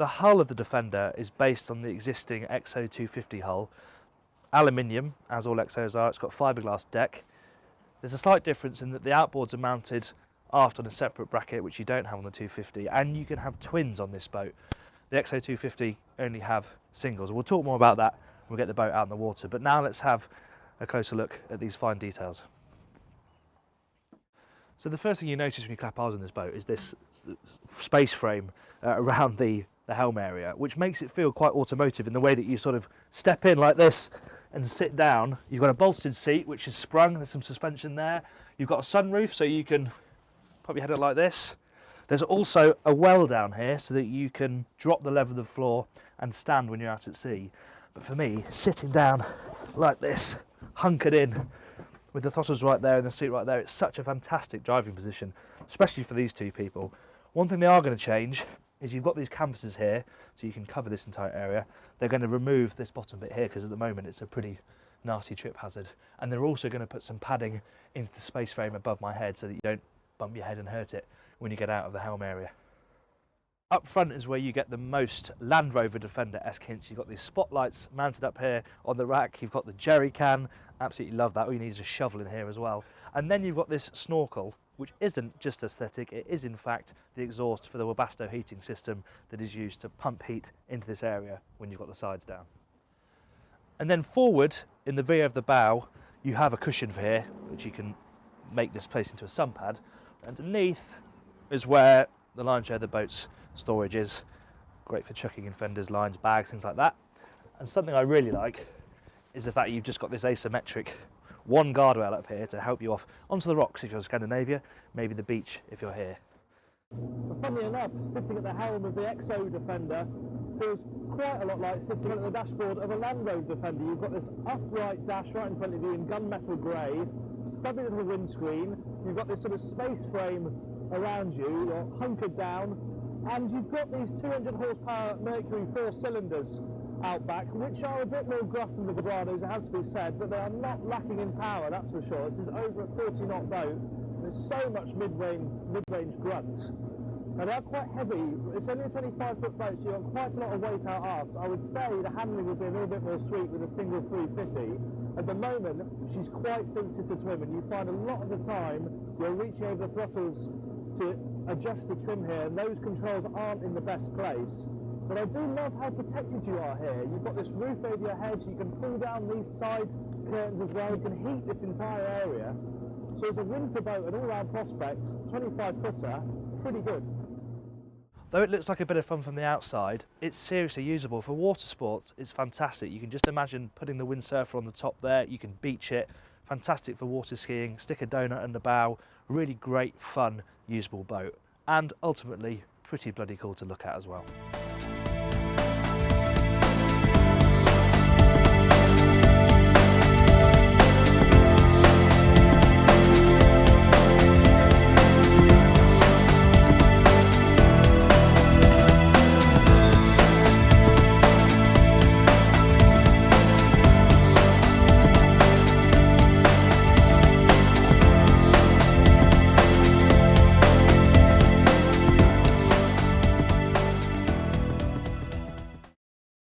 The hull of the Defender is based on the existing XO 250 hull. Aluminium, as all XOs are, it's got fiberglass deck. There's a slight difference in that the outboards are mounted aft on a separate bracket, which you don't have on the 250, and you can have twins on this boat. The XO 250 only have singles. We'll talk more about that when we get the boat out in the water, but now let's have a closer look at these fine details. So the first thing you notice when you clap eyes on this boat is this space frame around the helm area, which makes it feel quite automotive in the way that you sort of step in like this and sit down. You've got a bolstered seat which is sprung, there's some suspension there. You've got a sunroof so you can pop your head up like this. There's also a well down here so that you can drop the level of the floor and stand when you're out at sea. But for me, sitting down like this, hunkered in, with the throttles right there and the seat right there, it's such a fantastic driving position, especially for these two people. One thing they are going to change is you've got these canvases here, so you can cover this entire area. They're going to remove this bottom bit here because at the moment it's a pretty nasty trip hazard. And they're also going to put some padding into the space frame above my head so that you don't bump your head and hurt it when you get out of the helm area. Up front is where you get the most Land Rover Defender-esque hints. You've got these spotlights mounted up here on the rack. You've got the jerry can. Absolutely love that. All you need is a shovel in here as well. And then you've got this snorkel, which isn't just aesthetic. It is in fact the exhaust for the Webasto heating system that is used to pump heat into this area when you've got the sides down. And then forward in the rear of the bow, you have a cushion for here, which you can make this place into a sun pad. Underneath is where the lion's share of the boat's storage is. Great for chucking in fenders, lines, bags, things like that. And something I really like is the fact you've just got this asymmetric one guardrail up here to help you off onto the rocks if you're in Scandinavia, maybe the beach if you're here. Funnily enough, sitting at the helm of the XO Defender feels quite a lot like sitting at the dashboard of a Land Rover Defender. You've got this upright dash right in front of you in gunmetal grey, stubby little windscreen, you've got this sort of space frame around you, you're hunkered down, and you've got these 200 horsepower Mercury 4 cylinders out back, which are a bit more gruff than the Vibrados, it has to be said, but they are not lacking in power, that's for sure. This is over a 40 knot boat. There's so much mid-range grunt. Now they are quite heavy. It's only a 25-foot boat, so you've got quite a lot of weight out aft. I would say the handling would be a little bit more sweet with a single 350. At the moment, she's quite sensitive to trim, and you find a lot of the time you're reaching over the throttles to adjust the trim here, and those controls aren't in the best place. But I do love how protected you are here. You've got this roof over your head, so you can pull down these side curtains as well. You can heat this entire area. So as a winter boat, an all-round prospect, 25-footer, pretty good. Though it looks like a bit of fun from the outside, it's seriously usable. For water sports, it's fantastic. You can just imagine putting the windsurfer on the top there, you can beach it. Fantastic for water skiing, stick a donut in the bow. Really great, fun, usable boat. And ultimately, pretty bloody cool to look at as well.